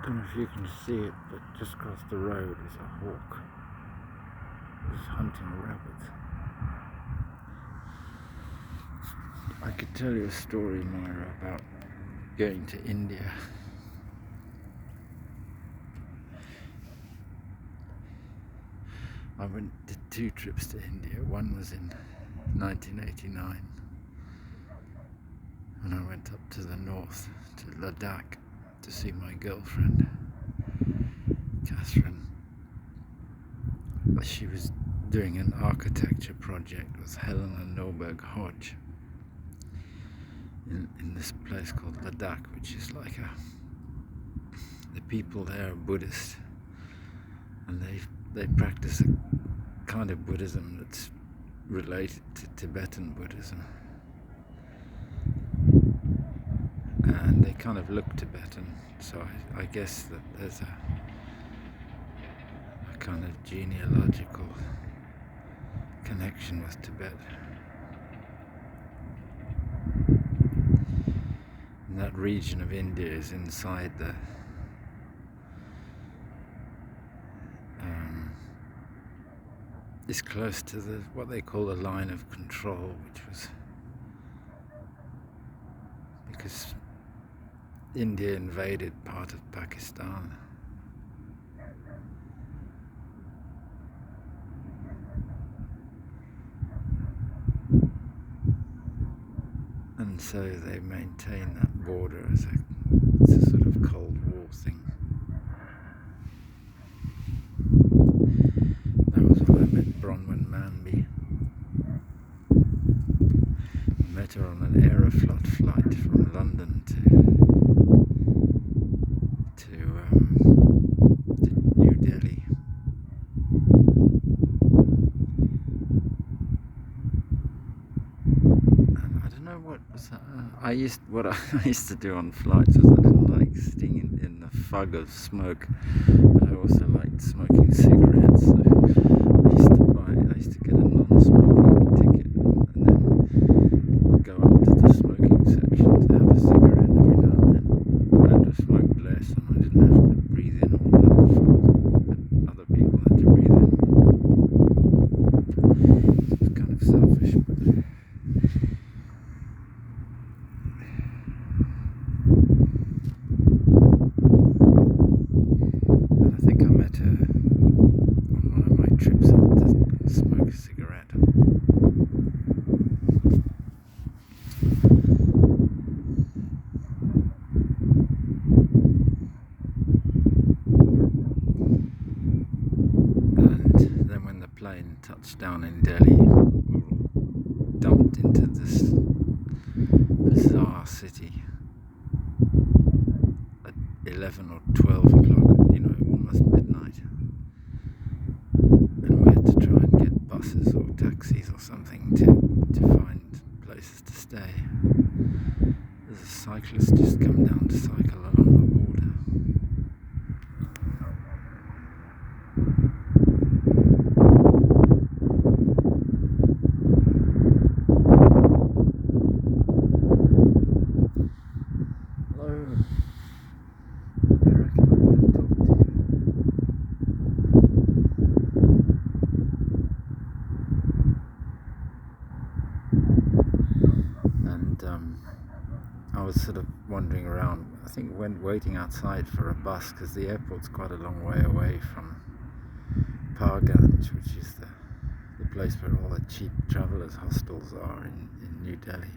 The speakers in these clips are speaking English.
don't know if you can see it, but just across the road is a hawk. He's hunting rabbits. I could tell you a story, Myra, about going to India. I did 2 trips to India. One was in 1989, and I went up to the north, to Ladakh, to see my girlfriend, Catherine. She was doing an architecture project with Helena Norberg Hodge in this place called Ladakh, which is like the people there are Buddhist, and they practice a kind of Buddhism that's related to Tibetan Buddhism, and they kind of look Tibetan, so I guess that there's a kind of genealogical connection with Tibet. And that region of India is inside the is close to what they call the line of control, which was because India invaded part of Pakistan. And so they maintain that border as it's a sort of Cold War thing. That was when I met Bronwyn Manby. I met her on an Aeroflot flight from London to New Delhi. What I used to do on flights was I didn't like sitting in the fog of smoke, but I also liked smoking cigarettes. So I used to get a non-smoking ticket and then go up to the smoking section to have a cigarette every now and then. I had to smoke less, and I didn't have to breathe in all the fog that other people had to breathe in. It was kind of selfish, but trips up to smoke a cigarette. And then when the plane touched down in Delhi, we were all dumped into this bizarre city at 11 or 12 o'clock, almost midnight. To try and get buses or taxis or something to find places to stay. There's a cyclist just come down to cycle along the border. Hello. I reckon I'm going to talk to you. I was sort of wandering around, I think waiting outside for a bus, because the airport's quite a long way away from Parganj, which is the place where all the cheap travellers' hostels are in New Delhi.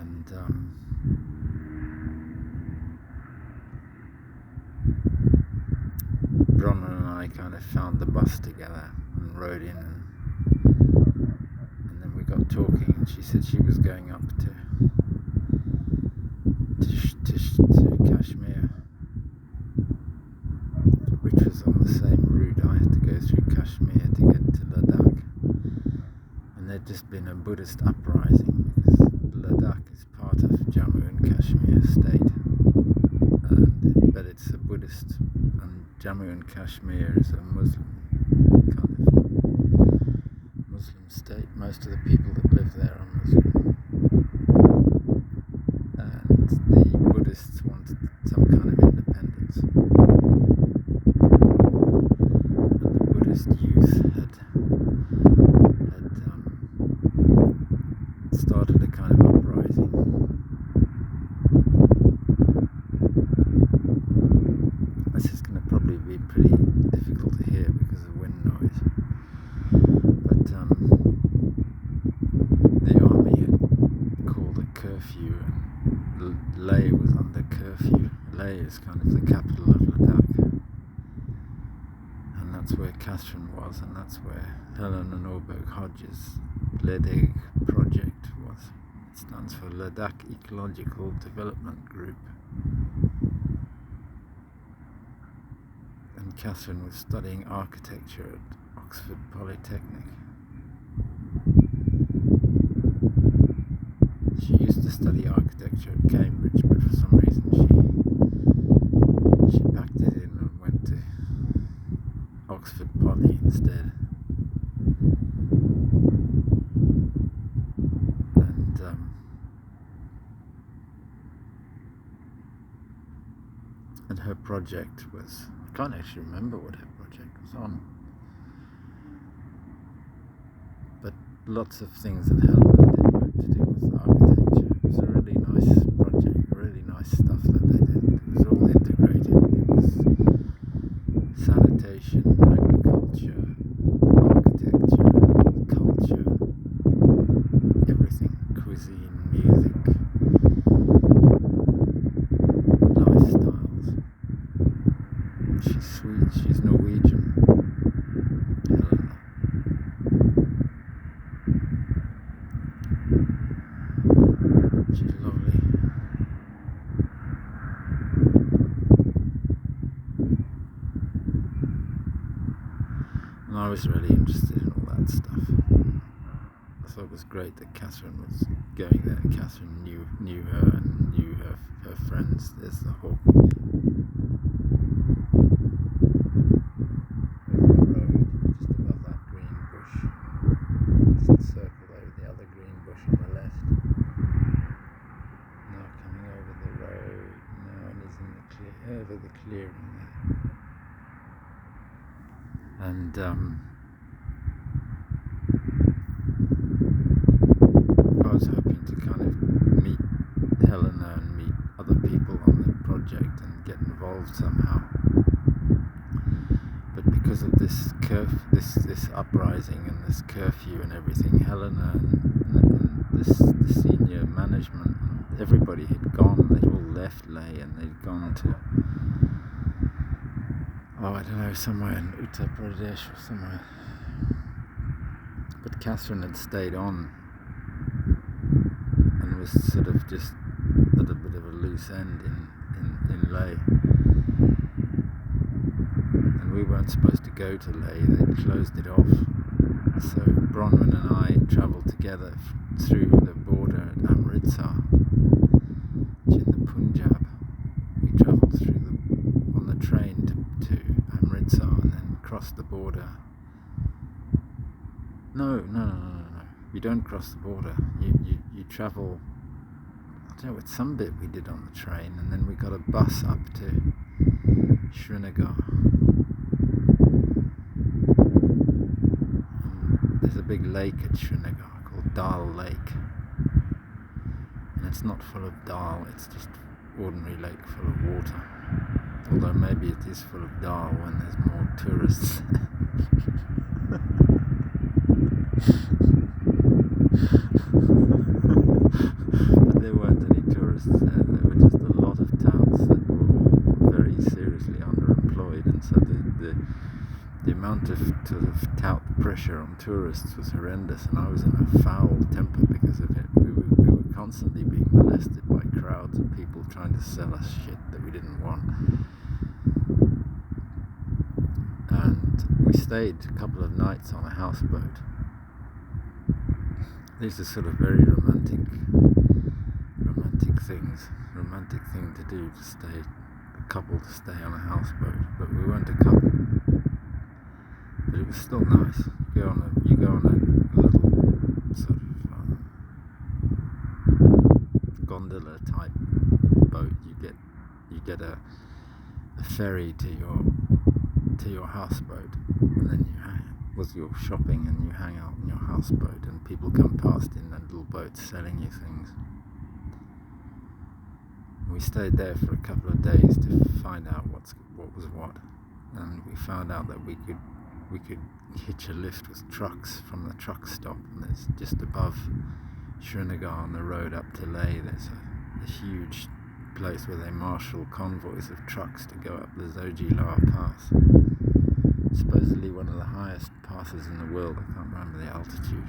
And Bronwyn and I kind of found the bus together and rode in, and then we got talking, and she said she was going up to Kashmir, which was on the same route. I had to go through Kashmir to get to Ladakh, and there'd just been a Buddhist uprising because Ladakh is part of Jammu and Kashmir state, but it's a Buddhist, and Jammu and Kashmir is a Muslim state. Most of the people that live there are Muslim, and the Buddhists wanted some kind of independence, and the Buddhist youth had started a kind of uprising. This is going to probably be pretty difficult to hear because of wind noise, but the army had called a curfew, and Leh was under curfew. Leh is kind of the capital of Ladakh, and that's where Catherine was, and that's where Helena Norberg Hodges' LEDEG project was. It stands for Ladakh Ecological Development Group. And Catherine was studying architecture at Oxford Polytechnic. She used to study architecture at Cambridge, but for some reason she packed it in and went to Oxford Poly instead. And her project was, I can't actually remember what her project was on, but lots of things that Helena did were to do with architecture. It was a really nice project, really nice stuff that they did. It was all integrated. It was sanitation, agriculture, architecture, culture, everything, cuisine, music, lifestyles. She's sweet, she's Norwegian, Helena. She's lovely. And I was really interested in all that stuff. I thought it was great that Catherine was going there. Catherine knew her and knew her friends. There's the hawk. Circle over the other green bush on the left. Now coming over the road. Now and he's in the over the clearing there. And I was hoping to kind of meet Helena and meet other people on the project and get involved somehow. But because of this this uprising and this curfew and everything, Helena and the senior management, everybody had gone. They'd all left Leh and they'd gone to, I don't know, somewhere in Uttar Pradesh or somewhere. But Catherine had stayed on and was sort of just at a bit of a loose end in Leh. We weren't supposed to go to Leh, they'd closed it off. So Bronwyn and I travelled together through the border at Amritsar, which in the Punjab. We travelled on the train to Amritsar and then crossed the border. No. You don't cross the border. You travel, I don't know, it's some bit we did on the train, and then we got a bus up to Srinagar. There's a big lake at Srinagar called Dal Lake, and it's not full of dal, it's just ordinary lake full of water, although maybe it is full of dal when there's more tourists. But there weren't any tourists there. There were just a lot of touts that were all very seriously underemployed, and so the amount of sort of tout pressure on tourists was horrendous, and I was in a foul temper because of it. We were constantly being molested by crowds of people trying to sell us shit that we didn't want. And we stayed a couple of nights on a houseboat. These are sort of very romantic things. Romantic thing to do, to stay, a couple to stay on a houseboat. But we weren't a couple. But it was still nice. You go on a little sort of gondola type get a ferry to your houseboat, and then you with your shopping, and you hang out in your houseboat, and people come past in their little boats selling you things. We stayed there for a couple of days to find out what was what, and we found out that we could hitch a lift with trucks from the truck stop, and it's just above Srinagar on the road up to Leh. There's a huge place where they marshal convoys of trucks to go up the Zoji Lower Pass. Supposedly one of the highest passes in the world. I can't remember the altitude.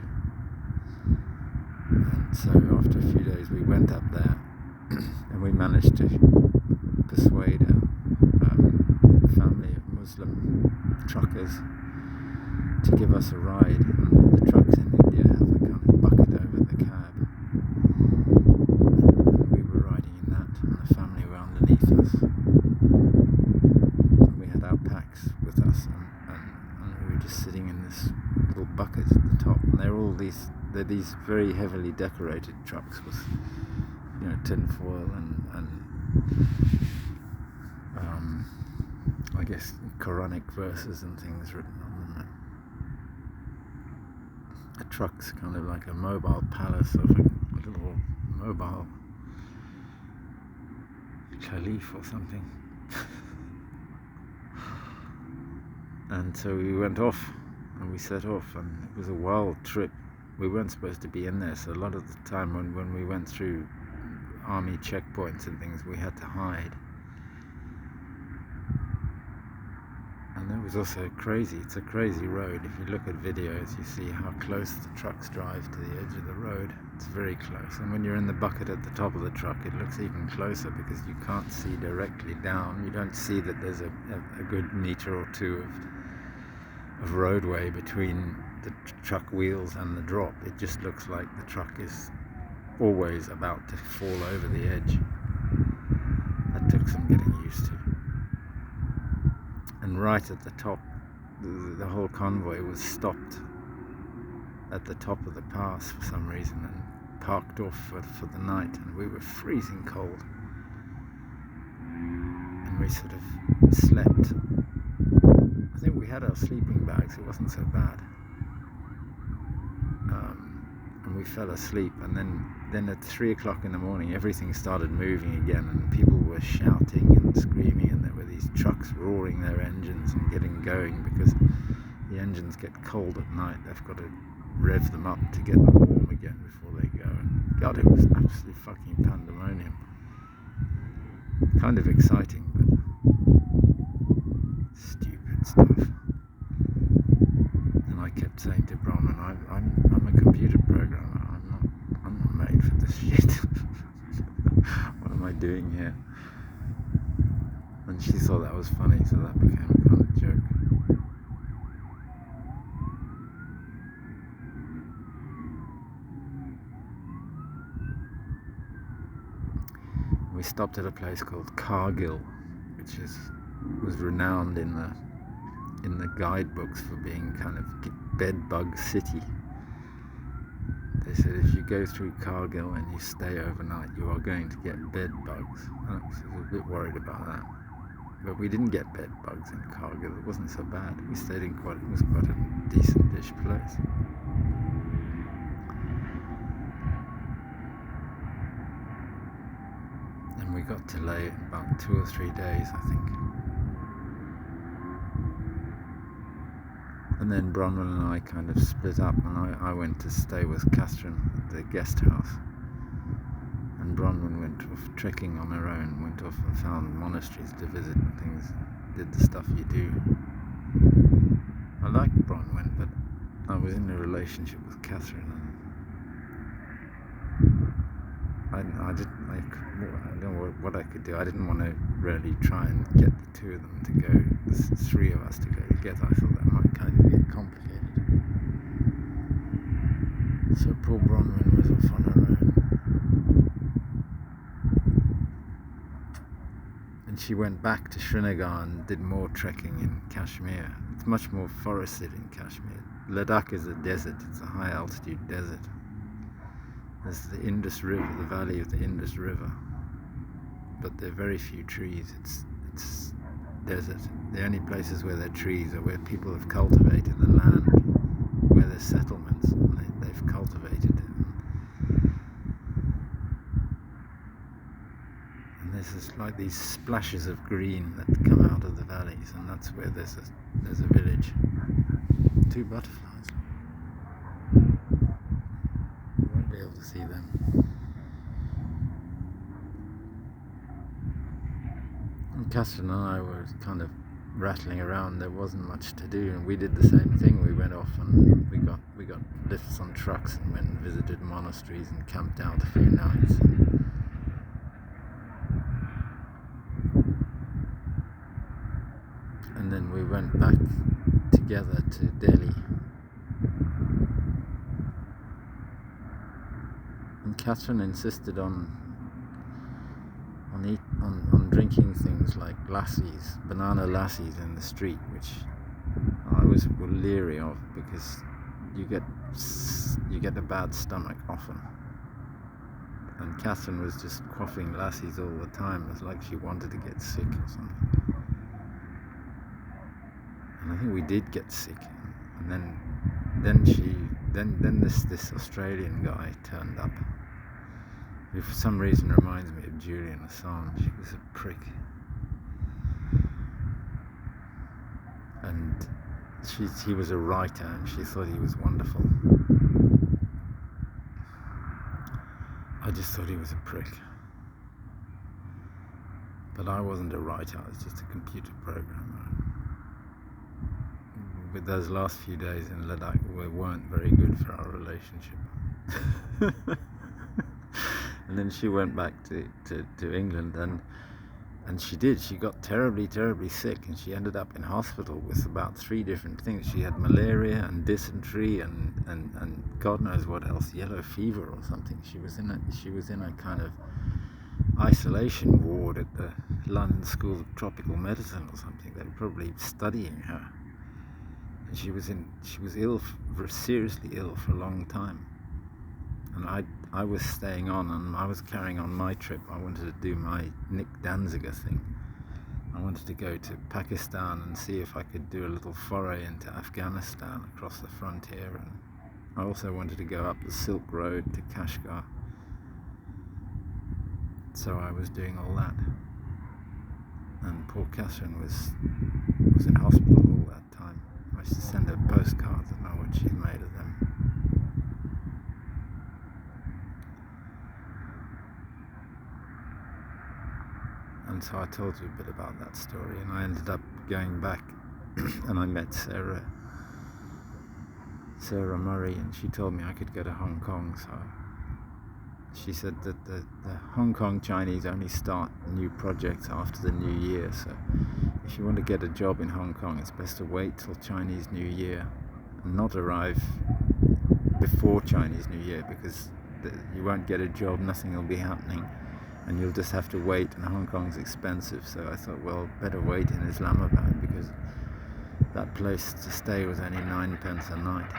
And so after a few days we went up there and we managed to persuade a family of Muslim truckers to give us a ride. And the trucks in India have a kind of bucket over the cab, and we were riding in that, and the family were underneath us, and we had our packs with us, and we were just sitting in this little bucket at the top, and they're these very heavily decorated trucks with, you know, tinfoil and I guess Quranic verses and things written on them. A truck's kind of like a mobile palace, or like a little mobile caliph or something. And so we went off, and we set off, and it was a wild trip. We weren't supposed to be in there, so a lot of the time when we went through army checkpoints and things, we had to hide. And it was also it's a crazy road. If you look at videos, you see how close the trucks drive to the edge of the road. It's very close. And when you're in the bucket at the top of the truck, it looks even closer because you can't see directly down. You don't see that there's a good meter or two of roadway between the truck wheels and the drop. It just looks like the truck is always about to fall over the edge. That took some getting used to. And right at the top, the whole convoy was stopped at the top of the pass for some reason and parked off for the night, and we were freezing cold, and we sort of slept. I think we had our sleeping bags, it wasn't so bad, and we fell asleep, and then at 3 o'clock in the morning everything started moving again, and people were shouting and screaming, and there were these trucks roaring their engines and getting going, because the engines get cold at night. They've got to rev them up to get them warm again before they go. And God, it was absolutely fucking pandemonium. Kind of exciting, but stupid stuff. And I kept saying to Brahman, I'm a computer programmer. I'm not made for this shit. What am I doing here? And she thought that was funny, so that became a kind of joke. We stopped at a place called Kargil, which was renowned in the guidebooks for being kind of bedbug city. They said if you go through Kargil and you stay overnight, you are going to get bed bugs. I was a bit worried about that. But we didn't get bed bugs in Kargil. It wasn't so bad. We stayed it was quite a decent-ish place. And we got to Leh in about 2 or 3 days, I think. And then Bronwyn and I kind of split up, and I went to stay with Catherine at the guest house. And Bronwyn went off trekking on her own, went off and found monasteries to visit and things, did the stuff you do. I liked Bronwyn, but I was in a relationship with Catherine, and I don't know what I could do. I didn't want to really try and get the two of them to go, the three of us to go together. I thought that might kind of get complicated. So poor Bronwyn was off on her own. And she went back to Srinagar and did more trekking in Kashmir. It's much more forested in Kashmir. Ladakh is a desert, it's a high altitude desert. There's the Indus River, the valley of the Indus River. but there are very few trees. It's desert. The only places where there are trees are where people have cultivated the land, where there's settlements, and they've cultivated it. And there's like these splashes of green that come out of the valleys, and that's where there's a village. 2 butterflies. You won't be able to see them. And Catherine and I were kind of rattling around. There wasn't much to do, and we did the same thing. We went off and we got lifts on trucks and went and visited monasteries and camped out a few nights. And then we went back together to Delhi. And Catherine insisted on drinking things like lassis, banana lassis in the street, which I was leery of because you get a bad stomach often. And Catherine was just quaffing lassis all the time. It was like she wanted to get sick or something. And I think we did get sick. And then this Australian guy turned up, who for some reason reminds me of Julian Assange. He was a prick. And he was a writer, and she thought he was wonderful. I just thought he was a prick. But I wasn't a writer, I was just a computer programmer. But those last few days in Ladakh weren't very good for our relationship. And then she went back to England, and she got terribly sick, and she ended up in hospital with about 3 different things. She had malaria and dysentery and God knows what else, yellow fever or something. She was in a kind of isolation ward at the London School of Tropical Medicine or something. They were probably studying her. And she was ill, seriously ill for a long time. And I was staying on, and I was carrying on my trip. I wanted to do my Nick Danziger thing. I wanted to go to Pakistan and see if I could do a little foray into Afghanistan across the frontier. And I also wanted to go up the Silk Road to Kashgar. So I was doing all that. And poor Catherine was in hospital all that time. I used to send her postcards. I don't know what she made of them. And so I told you a bit about that story, and I ended up going back and I met Sarah Murray, and she told me I could go to Hong Kong. So she said that the Hong Kong Chinese only start new projects after the New Year, so if you want to get a job in Hong Kong, it's best to wait till Chinese New Year and not arrive before Chinese New Year, because you won't get a job, nothing will be happening, and you'll just have to wait, and Hong Kong's expensive. So I thought, well, better wait in Islamabad, because that place to stay was only 9 pence a night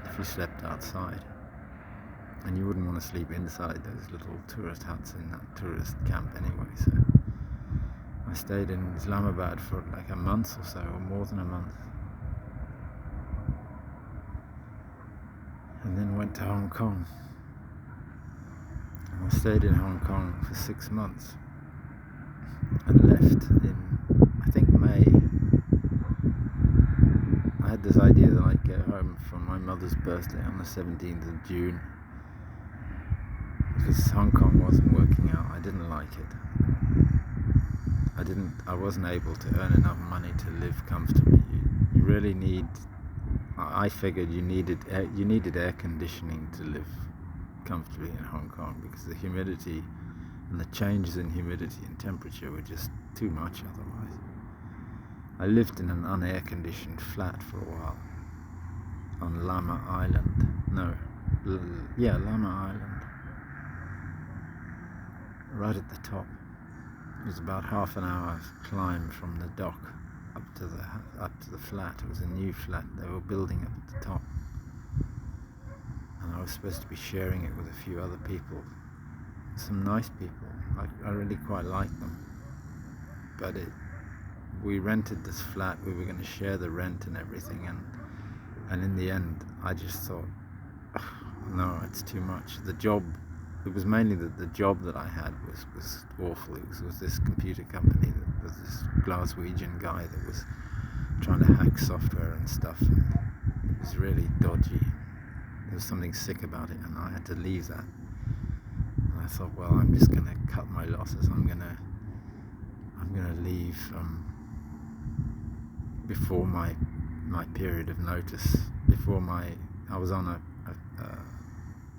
if you slept outside, and you wouldn't want to sleep inside those little tourist huts in that tourist camp anyway. So I stayed in Islamabad for like a month or so, or more than a month, and then went to Hong Kong. I stayed in Hong Kong for 6 months and left in, I think, May. I had this idea that I'd get home for my mother's birthday on the 17th of June, because Hong Kong wasn't working out. I didn't like it. I wasn't able to earn enough money to live comfortably. You really need, I figured you needed air conditioning to live comfortably in Hong Kong, because the humidity and the changes in humidity and temperature were just too much otherwise. I lived in an unair conditioned flat for a while on Lama Island. Lama Island, right at the top. It was about half an hour's climb from the dock up to the flat. It was a new flat they were building up at the top, and I was supposed to be sharing it with a few other people. some nice people. I really quite like them. But we rented this flat. We were going to share the rent and everything, and in the end, I just thought, no, it's too much. The job, it was mainly the job that I had was awful. It was this computer company that was this Glaswegian guy that was trying to hack software and stuff. And it was really dodgy. There was something sick about it, and I had to leave that. And I thought, well, I'm just going to cut my losses. I'm going to leave before my period of notice. I was on a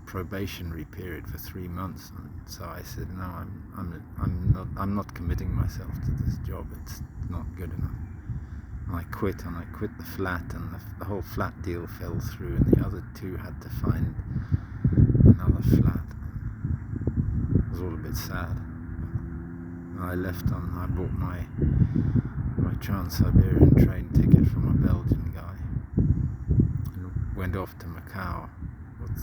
probationary period for 3 months, and so I said, no, I'm not committing myself to this job. It's not good enough. And I quit the flat, and the whole flat deal fell through, and the other two had to find another flat. It was all a bit sad. And I bought my Trans-Siberian train ticket from a Belgian guy and went off to Macau with,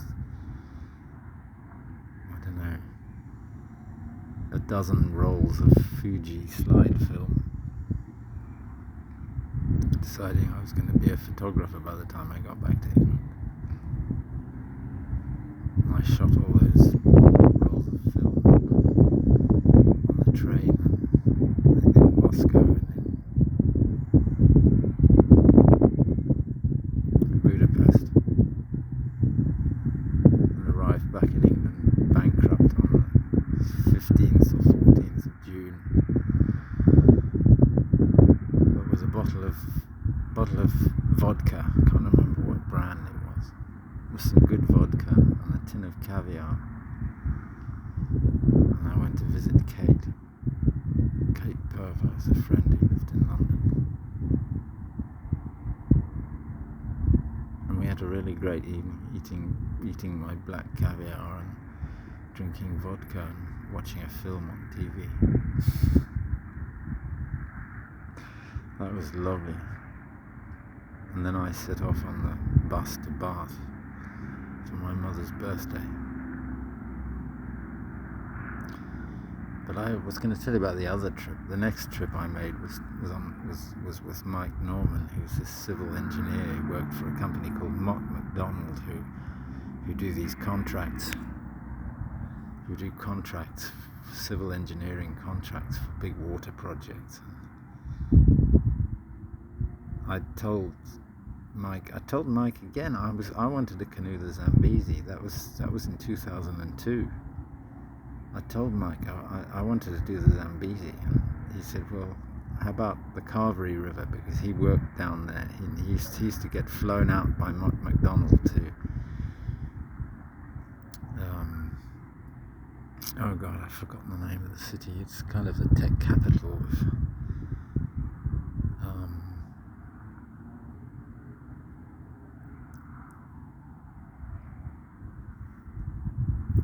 I don't know, a dozen rolls of Fuji slide film, deciding I was going to be a photographer by the time I got back to England. And I shot all those rolls of film on the train and in Moscow and in Budapest, and arrived back in England bankrupt on the 15th or 14th of June. There was a bottle of vodka, I can't remember what brand it was. It was some good vodka and a tin of caviar. And I went to visit Kate Purvis, a friend who lived in London. And we had a really great evening, eating my black caviar and drinking vodka and watching a film on TV. That was lovely. And then I set off on the bus to Bath for my mother's birthday. But I was going to tell you about the other trip. The next trip I made was with Mike Norman, who's a civil engineer who worked for a company called McDonald, who do these contracts, civil engineering contracts for big water projects. I told Mike again, I wanted to canoe the Zambezi. That was in 2002. I told Mike I wanted to do the Zambezi, and he said, well, how about the Carvery River, because he worked down there. He used to get flown out by McDonald to oh god, I've forgotten the name of the city. It's kind of the tech capital of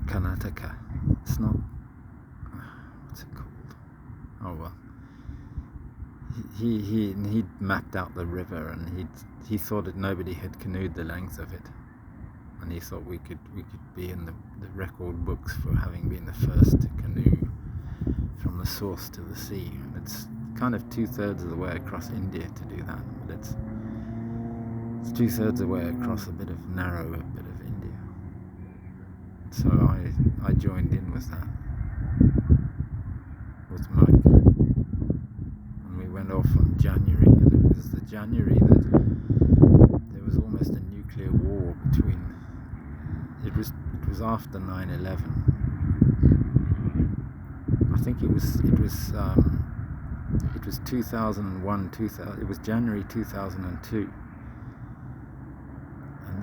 Karnataka. It's not, what's it called? Oh well. He'd mapped out the river, and he thought that nobody had canoed the length of it, and he thought we could be in the record books for having been the first to canoe from the source to the sea. And it's kind of 2/3 of the way across India to do that, but it's 2/3 of the way across a bit of India. So I joined in with that, with Mike, and we went off on January, and it was the January that there was almost a nuclear war between. It was after 9/11. I think it was 2001. It was January 2002,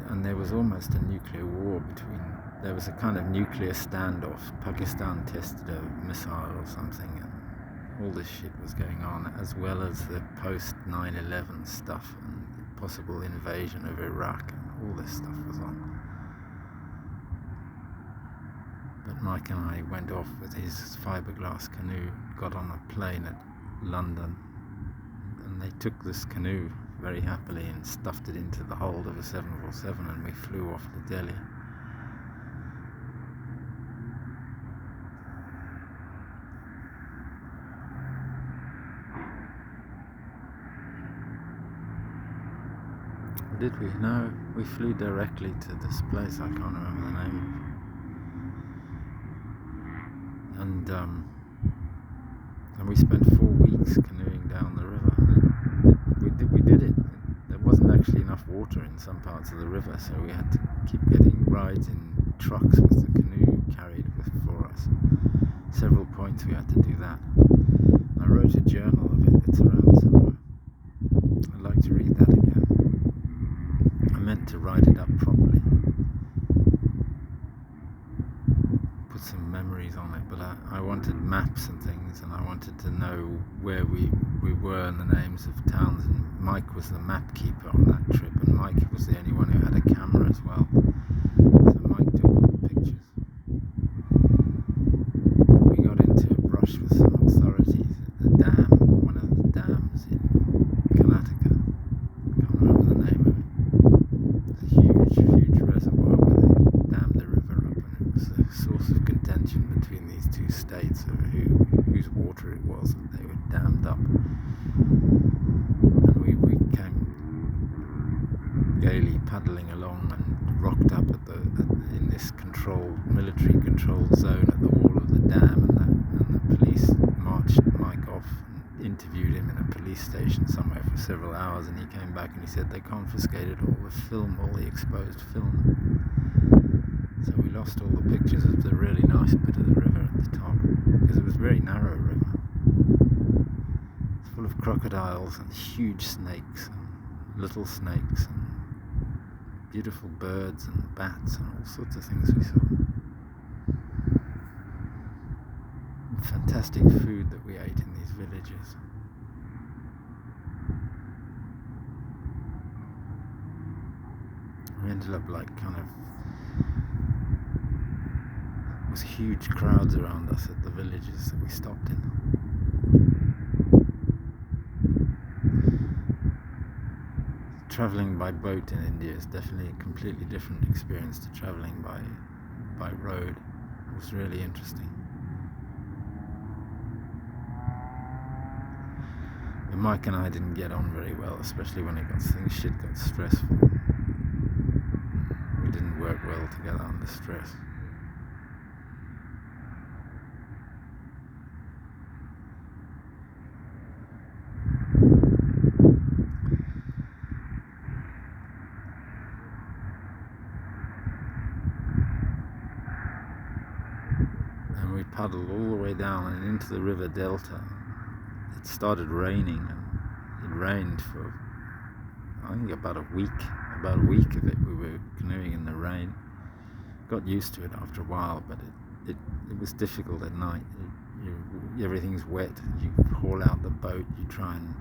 and there was almost a nuclear war between. There was a kind of nuclear standoff. Pakistan tested a missile or something, and all this shit was going on, as well as the post 9/11 stuff and the possible invasion of Iraq, and all this stuff was on. But Mike and I went off with his fiberglass canoe, got on a plane at London, and they took this canoe very happily and stuffed it into the hold of a 747, and we flew off to Delhi. Did we? No, we flew directly to this place. I can't remember the name of it. And we spent 4 weeks canoeing down the river. And we did it. There wasn't actually enough water in some parts of the river, so we had to keep getting rides in trucks with the canoe carried for us. Several points we had to do that. I wrote a journal of it. It's around somewhere. I'd like to read that again. I meant to write it up properly, put some memories on it, but I wanted maps and things, and I wanted to know where we were and the names of towns, and Mike was the map keeper on that trip, and Mike was the only one who had a camera as well, so Mike took all the pictures. We got into a brush with some authorities at the dam, one of the dams in Karnataka. I can't remember the name of it. It's a huge reservoir where they dammed the river up, and it was a source of contention between these two states of whose water it was that they were dammed up. And we came gaily paddling along and rocked up in this military controlled zone at the wall of the dam, and the police marched Mike off and interviewed him in a police station somewhere for several hours, and he came back and he said they confiscated all the exposed film. So we lost all the pictures of the really nice bit of the river at the top, because it was a very narrow river. It's full of crocodiles and huge snakes and little snakes and beautiful birds and bats and all sorts of things we saw. And fantastic food that we ate in these villages. We ended up like there was huge crowds around us at the villages that we stopped in. Travelling by boat in India is definitely a completely different experience to travelling by road. It was really interesting. But Mike and I didn't get on very well, especially when shit got stressful. We didn't work well together under stress. And we paddled all the way down and into the river delta. It started raining, and it rained for I think about a week of it. We were canoeing in the rain. Got used to it after a while, but it was difficult at night. Everything's wet. You haul out the boat, you try and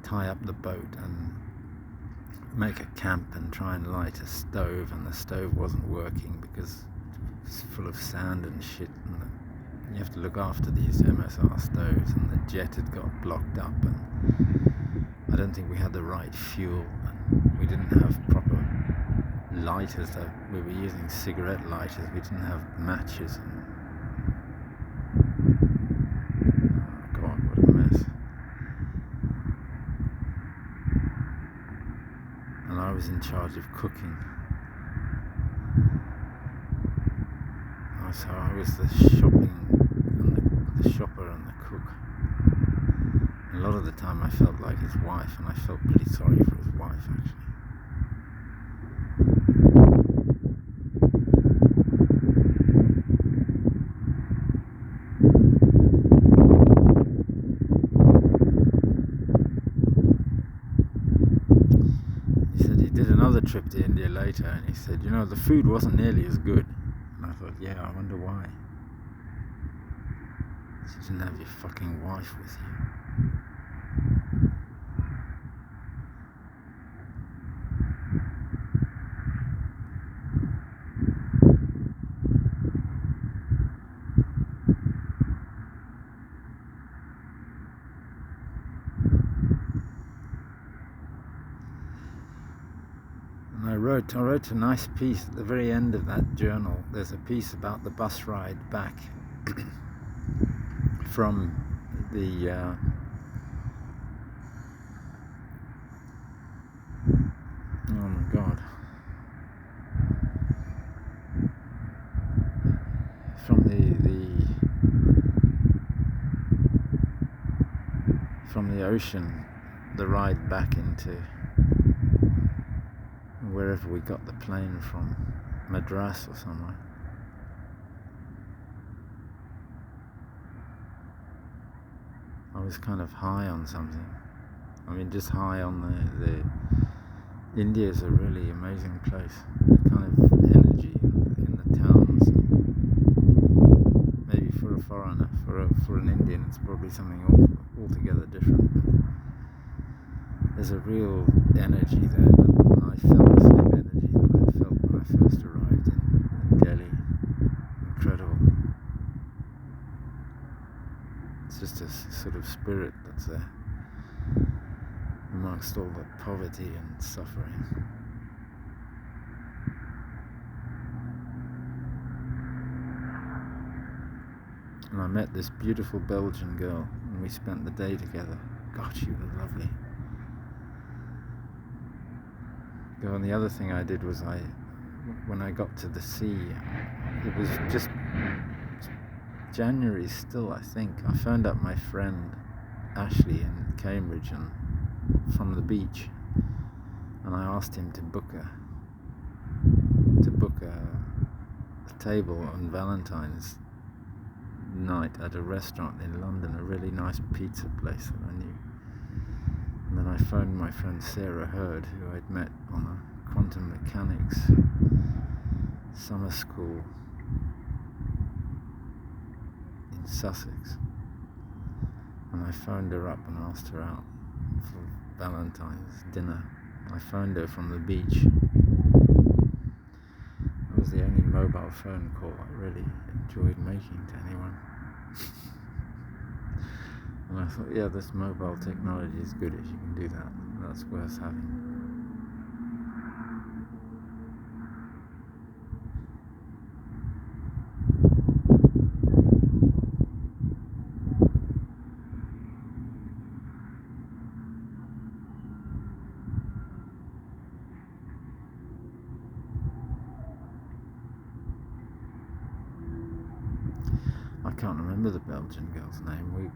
tie up the boat and make a camp and try and light a stove, and the stove wasn't working because it's full of sand and shit, and you have to look after these MSR stoves, and the jet had got blocked up, and I don't think we had the right fuel, and we didn't have proper lighters. We were using cigarette lighters, we didn't have matches, and oh God, what a mess. And I was in charge of cooking. So I was the shopper and the cook. And a lot of the time I felt like his wife, and I felt pretty sorry for his wife actually. He said he did another trip to India later, and he said, the food wasn't nearly as good. And I thought, yeah, I wonder why. So you didn't have your fucking wife with you. And I wrote a nice piece at the very end of that journal. There's a piece about the bus ride back from the from the ocean, the ride back into wherever we got the plane from, Madras or somewhere. I was kind of high on something. I mean, just high on the India's a really amazing place. The kind of energy in the towns. Maybe for a foreigner, for an Indian, it's probably something altogether different. But there's a real energy there that I felt the same energy that I felt when I first arrived in Delhi. Incredible. It's just a sort of spirit that's there amongst all the poverty and suffering. And I met this beautiful Belgian girl, and we spent the day together. God, she was lovely. And the other thing I did was when I got to the sea, it was just January still, I think. I phoned up my friend Ashley in Cambridge and from the beach, and I asked him to book a table on Valentine's night at a restaurant in London, a really nice pizza place that I knew. And then I phoned my friend Sarah Hurd, who I'd met on a quantum mechanics summer school in Sussex, and I phoned her up and asked her out for Valentine's dinner. I phoned her from the beach. It was the only mobile phone call I really enjoyed making to anyone. And I thought, yeah, this mobile technology is good if you can do that. That's worth having. I can't remember the Belgian girl's name.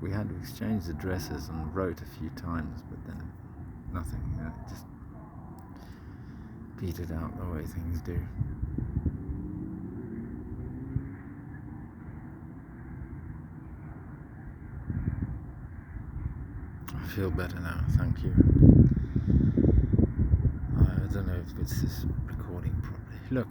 We had exchanged addresses and wrote a few times, but then nothing. It just petered out the way things do. I feel better now, thank you. I don't know if it's this recording properly. Look.